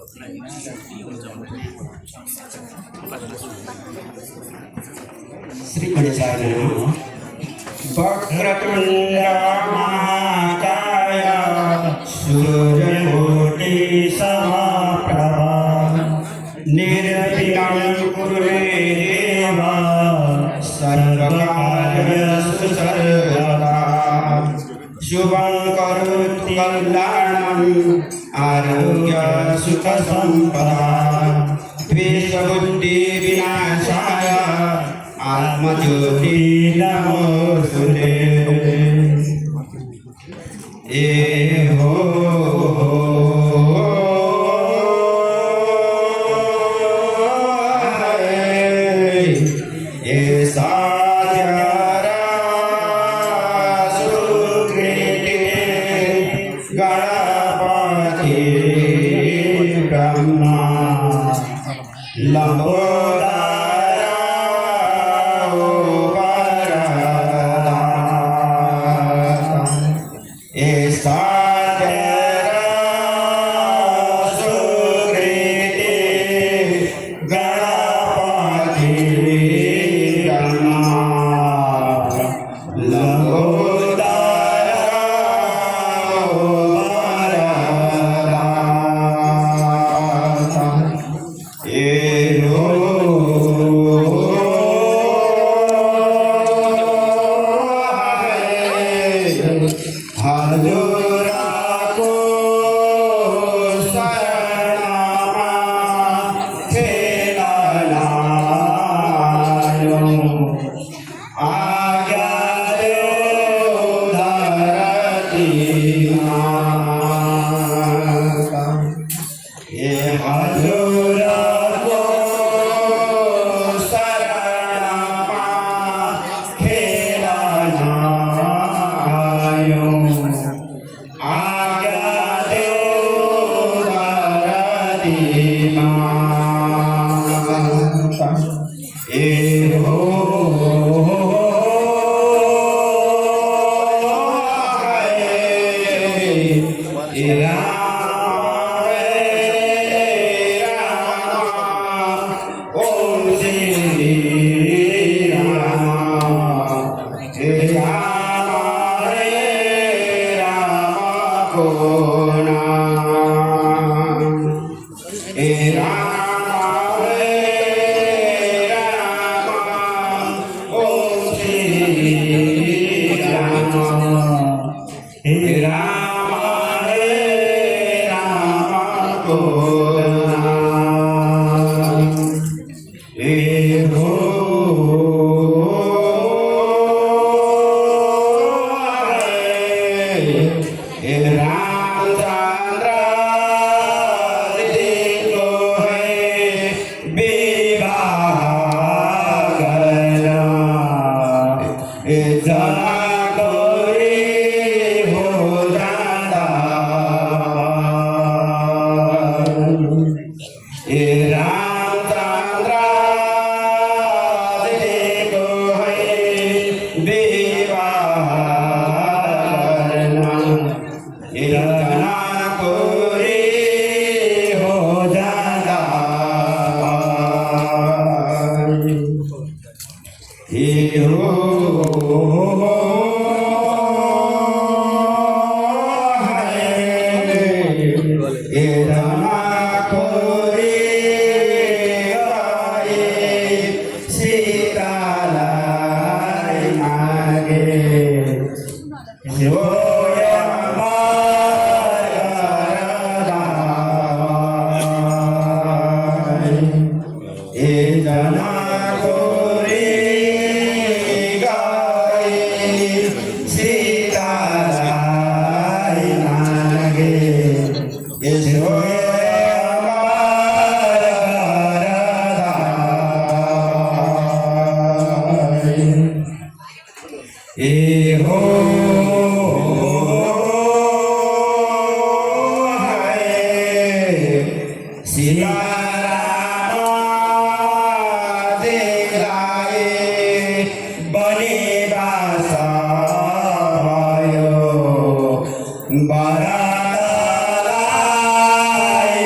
श्री गणेशाय नमः। वक्रतुंड महाकाय सूर्यकोटि समप्रभा निर्विघ्नं कुरु मे देव सर्वकार्येषु सर्वदा शुभं करोति कल्याणम् आरोग्य सुख संपदा द्वेषबुद्धि विनाशाय आत्मज्योति नमोस्तुते। हो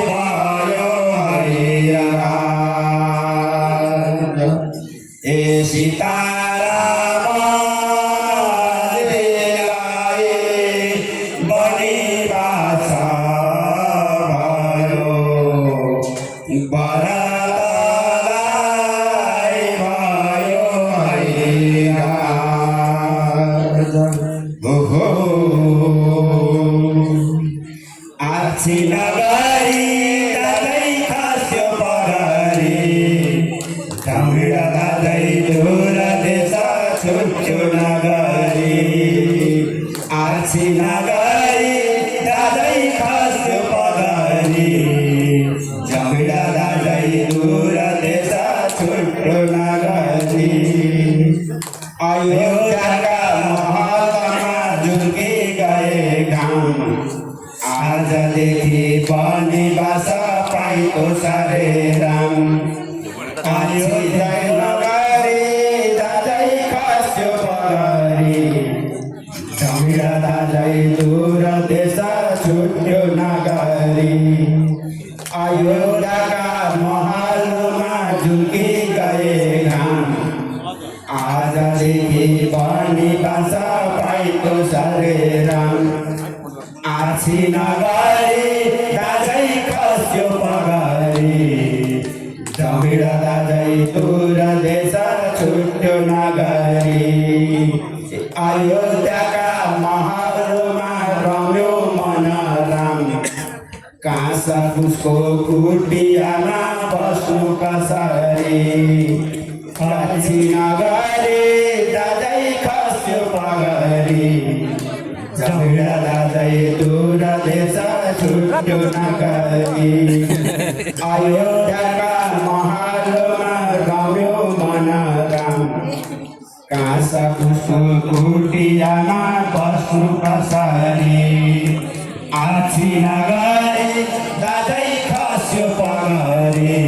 Bye. भरतलाई भयो हैरान ओहो आछि नगरी दादै खस्यो पगरी ढाँडा दादै दूर देश छुट्यो नगरी आछि नगरी दादै खस्यो पगरी ढाँडा दादै दूर देश छुट्यो नगरी अयोध्याका महलमा झुल्की गए घाम आजदेखि पनि बास पाइको सारे राम अयोध्या नगरी दादै खस्यो पगरी ढाँडा दादै दूर देश छुट्यो नगरी अयोध्याका महलमा झुल्की गए घाम आजदेखि पनि बास पाइको सारे राम आछि नगरी दादै खस्यो पगरी ढाँडा दादै दूर देश छुट्यो नगरी अयोध्याका महलमा रम्यो मन राम काँस उसको कुटियामा बस्नु कसरी आछि नगरी दादै खस्यो पगरी ढाँडा दादै दूर देश छुट्यो नगरी अयोध्याका महलमा रम्यो मन राम काँस उसको कुटियामा बस्नु कसरी आछि नगरी दादै खस्यो पगरी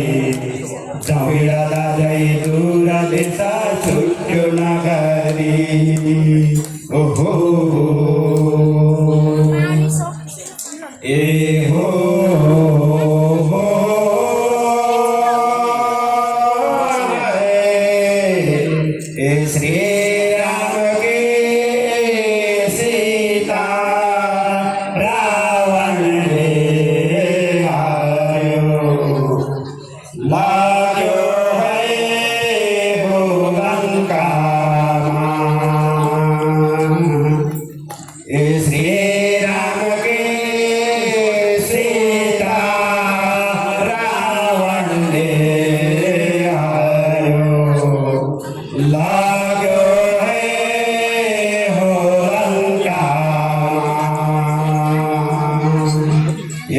ढाँडा दादै दूर देश छुट्यो नगरी ओहो ए हो ए श्री राम के सीता रावणले मार्यो लाग्यो है हो लङ्कामा ए श्री राम के सीता रावणले आयो लाग्यो है हो लङ्कामा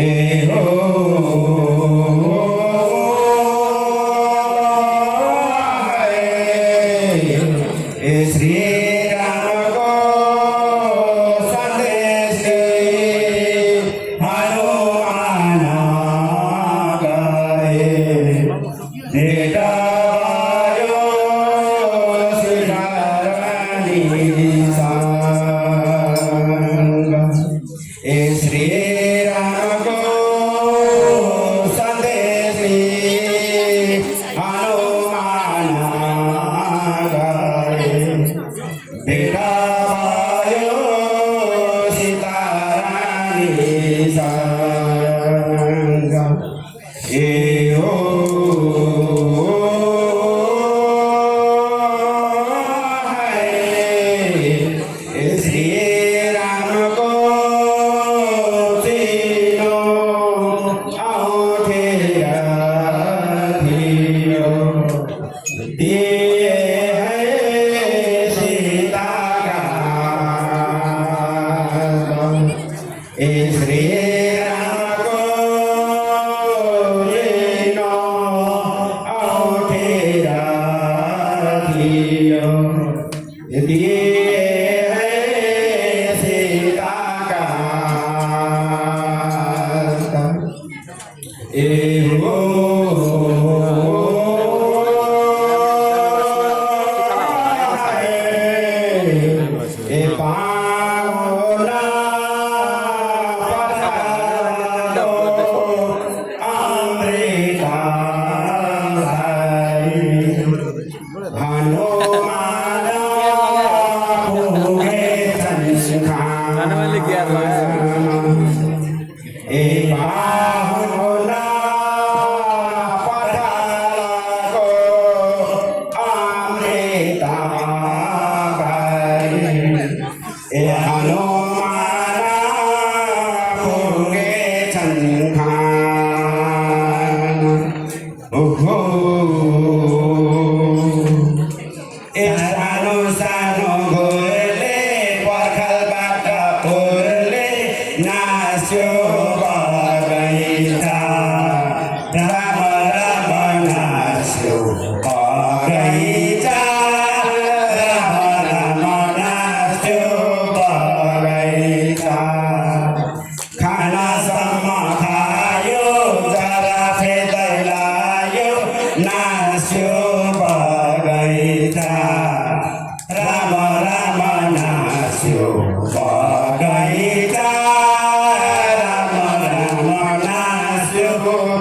ए हो ए श्री रामको सन्देश हनुमान गए भेटा भयो सीता रानीसँग ए श्री रामको सन्देश हनुमान गए भेटा भयो सीता रानीसँग ए हो ए श्री रामको चिनो औँठेर थियो दिए है सीताका ए श्री रामको चिनो औँठेर थियो दिए है सीताका ए हो ए पावना पधारो अमृता हनुमान पुगे संखान ए पावना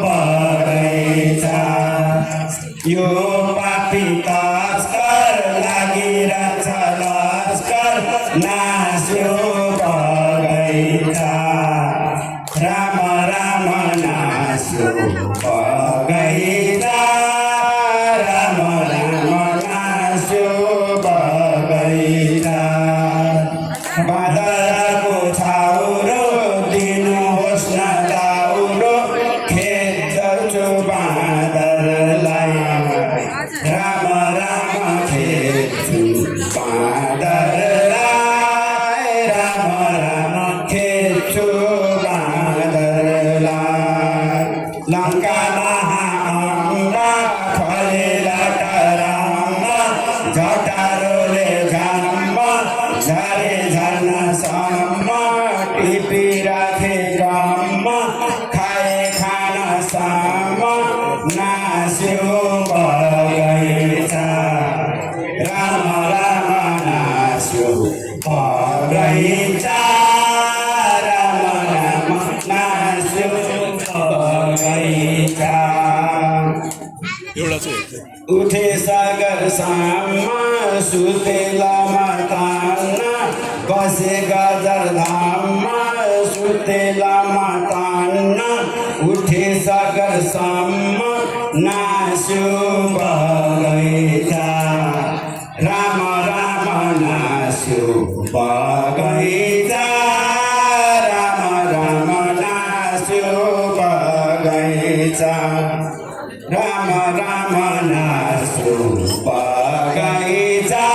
बगैँचा यो पापी तस्कर लागिरहन्छ लस्कर नास्यो बगैँचा राम राम नास्यो बगैँचा राम राम नास्यो बगैँचा बादलको छाउरो दिनुहोस् न दाउरो खेद्छु बादललाई राम राम खेद्छु बादललाई राम राम खेद्छु बादललाई लङ्कामा आउँदा फलेला टराउँदा झटारोले झम्म झरे झर्नसम्म टिपिराखे गम्म खाए खानसम्म नास्यो बगैँचा राम राम नास्यो बगैँचा राम राम नास्यो बगैँचा उठे सागर साममा सुतेलामा तान्न बसे गजर धाममा सुतेलामा तान्न उठे सागर साममा नास्यो बगैँचा राम राम नास्यो बगैँचा राम राम नास्यो बगैँचा राम राम नास्यो बगैँचा